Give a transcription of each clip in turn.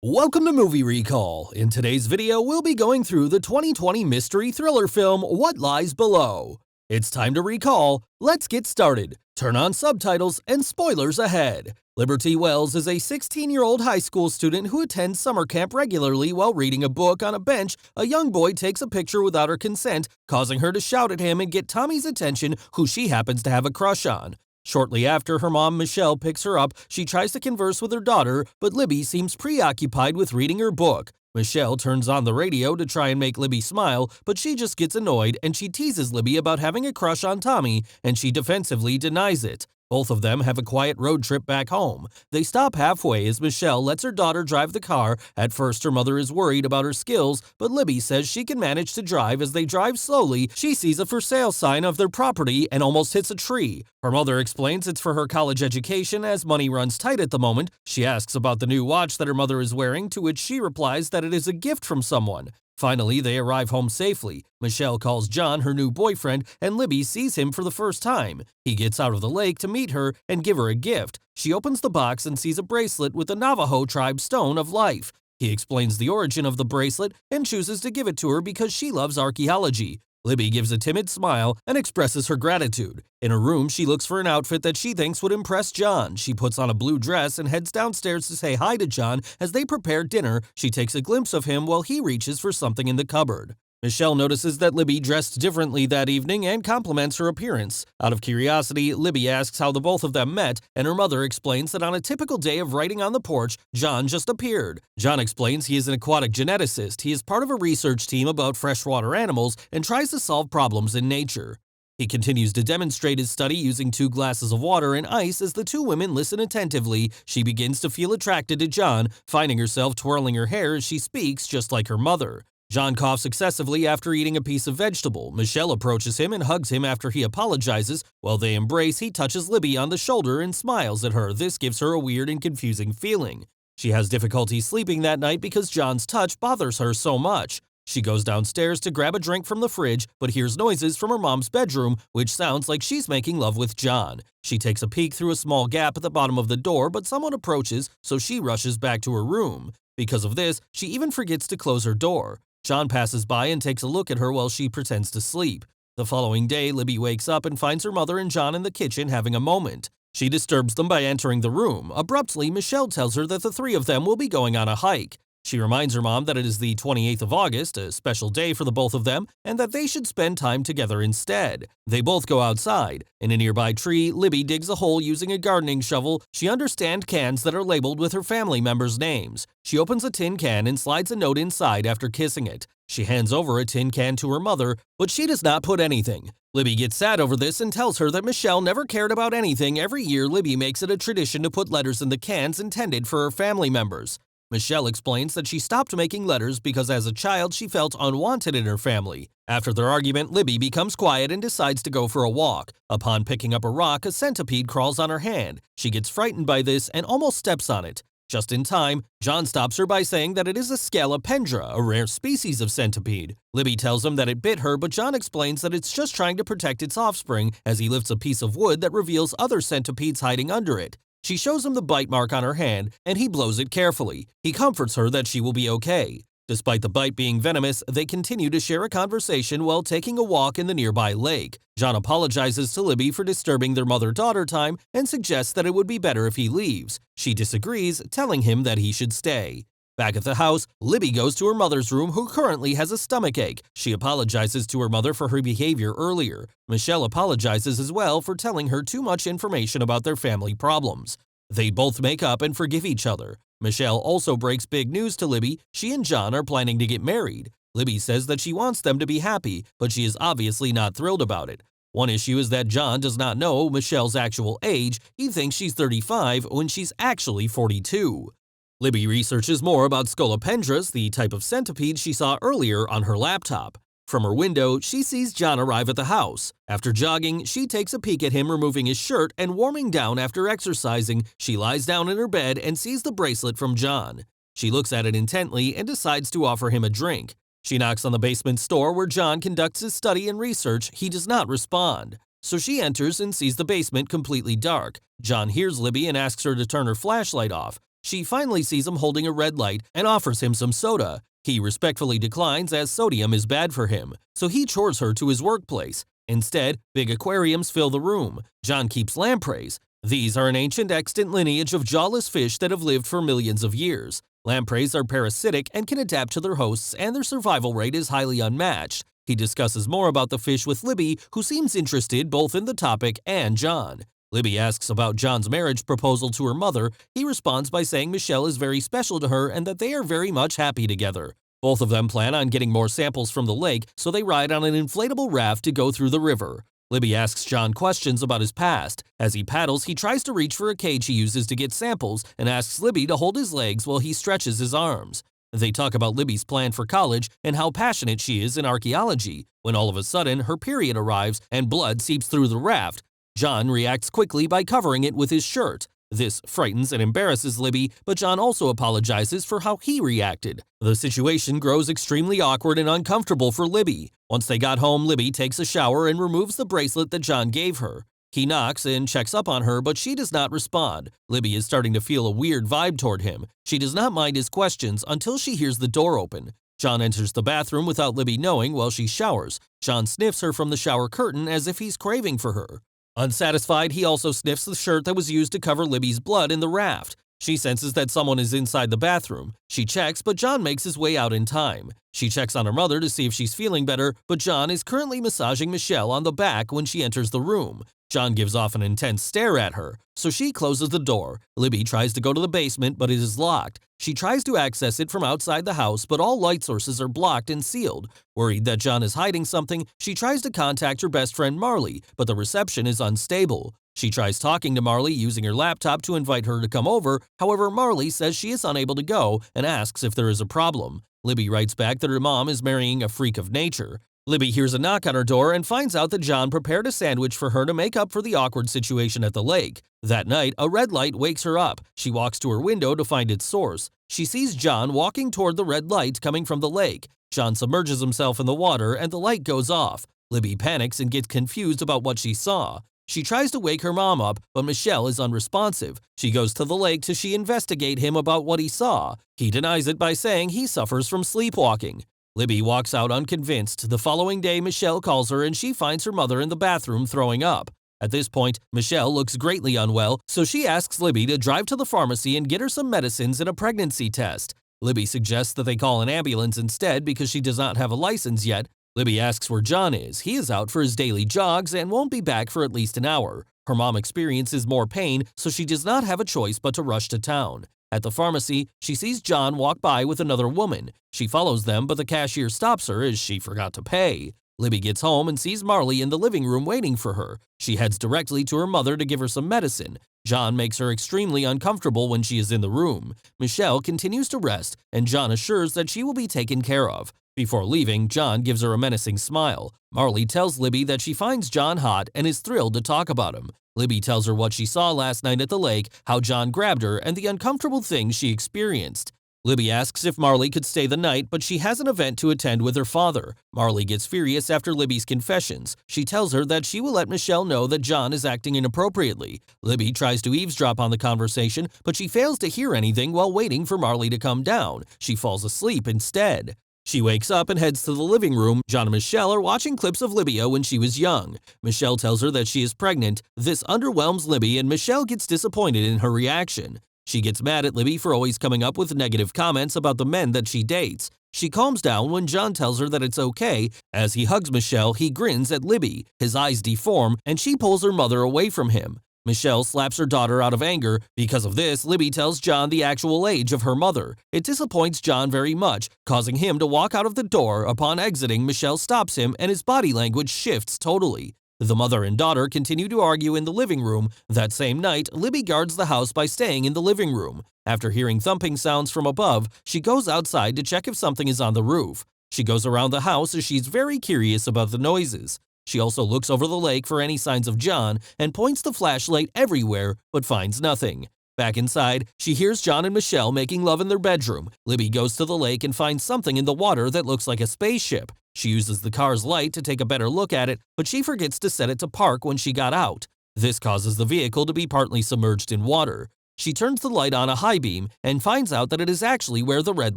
Welcome to Movie Recall. In today's video, we'll be going through the 2020 mystery thriller film What Lies Below. It's time to recall. Let's get started. Turn on subtitles and spoilers ahead. Liberty Wells is a 16-year-old high school student who attends summer camp regularly. While reading a book on a bench, a young boy takes a picture without her consent, causing her to shout at him and get Tommy's attention, who she happens to have a crush on. Shortly after, her mom, Michelle, picks her up. She tries to converse with her daughter, but Libby seems preoccupied with reading her book. Michelle turns on the radio to try and make Libby smile, but she just gets annoyed and she teases Libby about having a crush on Tommy, and she defensively denies it. Both of them have a quiet road trip back home. They stop halfway as Michelle lets her daughter drive the car. At first, her mother is worried about her skills, but Libby says she can manage to drive. As they drive slowly, she sees a for sale sign of their property and almost hits a tree. Her mother explains it's for her college education as money runs tight at the moment. She asks about the new watch that her mother is wearing, to which she replies that it is a gift from someone. Finally, they arrive home safely. Michelle calls John her new boyfriend, and Libby sees him for the first time. He gets out of the lake to meet her and give her a gift. She opens the box and sees a bracelet with the Navajo tribe stone of life. He explains the origin of the bracelet and chooses to give it to her because she loves archaeology. Libby gives a timid smile and expresses her gratitude. In her room, she looks for an outfit that she thinks would impress John. She puts on a blue dress and heads downstairs to say hi to John. As they prepare dinner, she takes a glimpse of him while he reaches for something in the cupboard. Michelle notices that Libby dressed differently that evening and compliments her appearance. Out of curiosity, Libby asks how the both of them met, and her mother explains that on a typical day of writing on the porch, John just appeared. John explains he is an aquatic geneticist. He is part of a research team about freshwater animals and tries to solve problems in nature. He continues to demonstrate his study using 2 glasses of water and ice. As the two women listen attentively, she begins to feel attracted to John, finding herself twirling her hair as she speaks just like her mother. John coughs excessively after eating a piece of vegetable. Michelle approaches him and hugs him after he apologizes. While they embrace, he touches Libby on the shoulder and smiles at her. This gives her a weird and confusing feeling. She has difficulty sleeping that night because John's touch bothers her so much. She goes downstairs to grab a drink from the fridge, but hears noises from her mom's bedroom, which sounds like she's making love with John. She takes a peek through a small gap at the bottom of the door, but someone approaches, so she rushes back to her room. Because of this, she even forgets to close her door. John passes by and takes a look at her while she pretends to sleep. The following day, Libby wakes up and finds her mother and John in the kitchen having a moment. She disturbs them by entering the room. Abruptly, Michelle tells her that the 3 of them will be going on a hike. She reminds her mom that it is the 28th of August, a special day for the both of them, and that they should spend time together instead. They both go outside. In a nearby tree, Libby digs a hole using a gardening shovel. She understands cans that are labeled with her family members' names. She opens a tin can and slides a note inside after kissing it. She hands over a tin can to her mother, but she does not put anything. Libby gets sad over this and tells her that Michelle never cared about anything. Every year, Libby makes it a tradition to put letters in the cans intended for her family members. Michelle explains that she stopped making letters because as a child she felt unwanted in her family. After their argument, Libby becomes quiet and decides to go for a walk. Upon picking up a rock, a centipede crawls on her hand. She gets frightened by this and almost steps on it. Just in time, John stops her by saying that it is a Scalopendra, a rare species of centipede. Libby tells him that it bit her, but John explains that it's just trying to protect its offspring as he lifts a piece of wood that reveals other centipedes hiding under it. She shows him the bite mark on her hand, and he blows it carefully. He comforts her that she will be okay. Despite the bite being venomous, they continue to share a conversation while taking a walk in the nearby lake. John apologizes to Libby for disturbing their mother-daughter time and suggests that it would be better if he leaves. She disagrees, telling him that he should stay. Back at the house, Libby goes to her mother's room, who currently has a stomachache. She apologizes to her mother for her behavior earlier. Michelle apologizes as well for telling her too much information about their family problems. They both make up and forgive each other. Michelle also breaks big news to Libby. She and John are planning to get married. Libby says that she wants them to be happy, but she is obviously not thrilled about it. One issue is that John does not know Michelle's actual age. He thinks she's 35 when she's actually 42. Libby researches more about Scolopendras, the type of centipede she saw earlier, on her laptop. From her window, she sees John arrive at the house. After jogging, she takes a peek at him removing his shirt and warming down after exercising. She lies down in her bed and sees the bracelet from John. She looks at it intently and decides to offer him a drink. She knocks on the basement store where John conducts his study and research. He does not respond. So she enters and sees the basement completely dark. John hears Libby and asks her to turn her flashlight off. She finally sees him holding a red light and offers him some soda. He respectfully declines as sodium is bad for him, so he chores her to his workplace. Instead, big aquariums fill the room. John keeps lampreys. These are an ancient extant lineage of jawless fish that have lived for millions of years. Lampreys are parasitic and can adapt to their hosts, and their survival rate is highly unmatched. He discusses more about the fish with Libby, who seems interested both in the topic and John. Libby asks about John's marriage proposal to her mother. He responds by saying Michelle is very special to her and that they are very much happy together. Both of them plan on getting more samples from the lake, so they ride on an inflatable raft to go through the river. Libby asks John questions about his past. As he paddles, he tries to reach for a cage he uses to get samples and asks Libby to hold his legs while he stretches his arms. They talk about Libby's plan for college and how passionate she is in archaeology, when all of a sudden her period arrives and blood seeps through the raft. John reacts quickly by covering it with his shirt. This frightens and embarrasses Libby, but John also apologizes for how he reacted. The situation grows extremely awkward and uncomfortable for Libby. Once they got home, Libby takes a shower and removes the bracelet that John gave her. He knocks and checks up on her, but she does not respond. Libby is starting to feel a weird vibe toward him. She does not mind his questions until she hears the door open. John enters the bathroom without Libby knowing while she showers. John sniffs her from the shower curtain as if he's craving for her. Unsatisfied, he also sniffs the shirt that was used to cover Libby's blood in the raft. She senses that someone is inside the bathroom. She checks, but John makes his way out in time. She checks on her mother to see if she's feeling better, but John is currently massaging Michelle on the back when she enters the room. John gives off an intense stare at her, so she closes the door. Libby tries to go to the basement, but it is locked. She tries to access it from outside the house, but all light sources are blocked and sealed. Worried that John is hiding something, she tries to contact her best friend Marley, but the reception is unstable. She tries talking to Marley using her laptop to invite her to come over. However, Marley says she is unable to go and asks if there is a problem. Libby writes back that her mom is marrying a freak of nature. Libby hears a knock on her door and finds out that John prepared a sandwich for her to make up for the awkward situation at the lake. That night, a red light wakes her up. She walks to her window to find its source. She sees John walking toward the red light coming from the lake. John submerges himself in the water and the light goes off. Libby panics and gets confused about what she saw. She tries to wake her mom up, but Michelle is unresponsive. She goes to the lake to investigate him about what he saw. He denies it by saying he suffers from sleepwalking. Libby walks out unconvinced. The following day, Michelle calls her and she finds her mother in the bathroom throwing up. At this point, Michelle looks greatly unwell, so she asks Libby to drive to the pharmacy and get her some medicines and a pregnancy test. Libby suggests that they call an ambulance instead because she does not have a license yet. Libby asks where John is. He is out for his daily jogs and won't be back for at least an hour. Her mom experiences more pain, so she does not have a choice but to rush to town. At the pharmacy, she sees John walk by with another woman. She follows them, but the cashier stops her as she forgot to pay. Libby gets home and sees Marley in the living room waiting for her. She heads directly to her mother to give her some medicine. John makes her extremely uncomfortable when she is in the room. Michelle continues to rest, and John assures that she will be taken care of. Before leaving, John gives her a menacing smile. Marley tells Libby that she finds John hot and is thrilled to talk about him. Libby tells her what she saw last night at the lake, how John grabbed her, and the uncomfortable things she experienced. Libby asks if Marley could stay the night, but she has an event to attend with her father. Marley gets furious after Libby's confessions. She tells her that she will let Michelle know that John is acting inappropriately. Libby tries to eavesdrop on the conversation, but she fails to hear anything while waiting for Marley to come down. She falls asleep instead. She wakes up and heads to the living room. John and Michelle are watching clips of Libya when she was young. Michelle tells her that she is pregnant. This underwhelms Libby, and Michelle gets disappointed in her reaction. She gets mad at Libby for always coming up with negative comments about the men that she dates. She calms down when John tells her that it's okay. As he hugs Michelle, he grins at Libby. His eyes deform, and she pulls her mother away from him. Michelle slaps her daughter out of anger. Because of this, Libby tells John the actual age of her mother. It disappoints John very much, causing him to walk out of the door. Upon exiting, Michelle stops him and his body language shifts totally. The mother and daughter continue to argue in the living room. That same night, Libby guards the house by staying in the living room. After hearing thumping sounds from above, she goes outside to check if something is on the roof. She goes around the house as she's very curious about the noises. She also looks over the lake for any signs of John and points the flashlight everywhere but finds nothing. Back inside, she hears John and Michelle making love in their bedroom. Libby goes to the lake and finds something in the water that looks like a spaceship. She uses the car's light to take a better look at it, but she forgets to set it to park when she got out. This causes the vehicle to be partly submerged in water. She turns the light on a high beam and finds out that it is actually where the red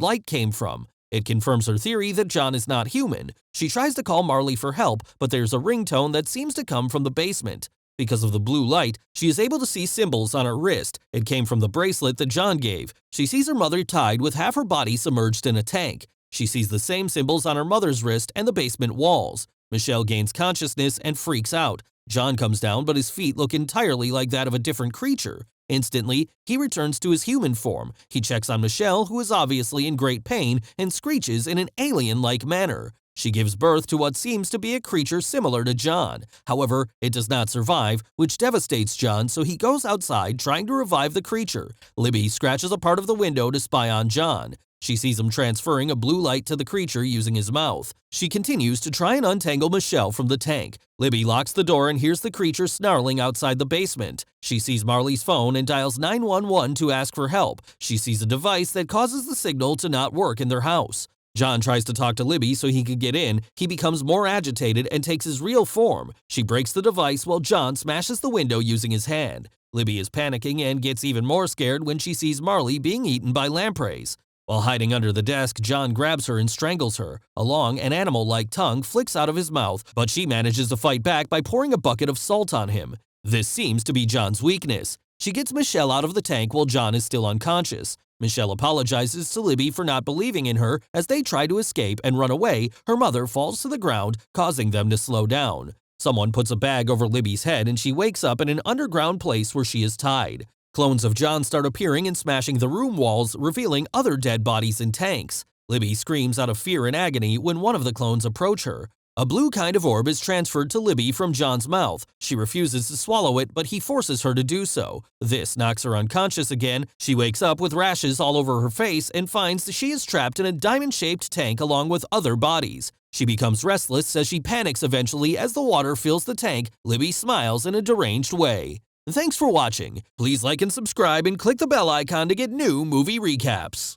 light came from. It confirms her theory that John is not human. She tries to call Marley for help, but there's a ringtone that seems to come from the basement. Because of the blue light, she is able to see symbols on her wrist. It came from the bracelet that John gave. She sees her mother tied with half her body submerged in a tank. She sees the same symbols on her mother's wrist and the basement walls. Michelle gains consciousness and freaks out. John comes down, but his feet look entirely like that of a different creature. Instantly, he returns to his human form. He checks on Michelle, who is obviously in great pain, and screeches in an alien-like manner. She gives birth to what seems to be a creature similar to John. However, it does not survive, which devastates John, so he goes outside trying to revive the creature. Libby scratches a part of the window to spy on John. She sees him transferring a blue light to the creature using his mouth. She continues to try and untangle Michelle from the tank. Libby locks the door and hears the creature snarling outside the basement. She sees Marley's phone and dials 911 to ask for help. She sees a device that causes the signal to not work in their house. John tries to talk to Libby so he can get in. He becomes more agitated and takes his real form. She breaks the device while John smashes the window using his hand. Libby is panicking and gets even more scared when she sees Marley being eaten by lampreys. While hiding under the desk, John grabs her and strangles her. A long and animal-like tongue flicks out of his mouth, but she manages to fight back by pouring a bucket of salt on him. This seems to be John's weakness. She gets Michelle out of the tank while John is still unconscious. Michelle apologizes to Libby for not believing in her. As they try to escape and run away, her mother falls to the ground, causing them to slow down. Someone puts a bag over Libby's head and she wakes up in an underground place where she is tied. Clones of John start appearing and smashing the room walls, revealing other dead bodies in tanks. Libby screams out of fear and agony when one of the clones approach her. A blue kind of orb is transferred to Libby from John's mouth. She refuses to swallow it, but he forces her to do so. This knocks her unconscious again. She wakes up with rashes all over her face and finds that she is trapped in a diamond-shaped tank along with other bodies. She becomes restless as she panics eventually as the water fills the tank. Libby smiles in a deranged way. Thanks for watching. Please like and subscribe and click the bell icon to get new movie recaps.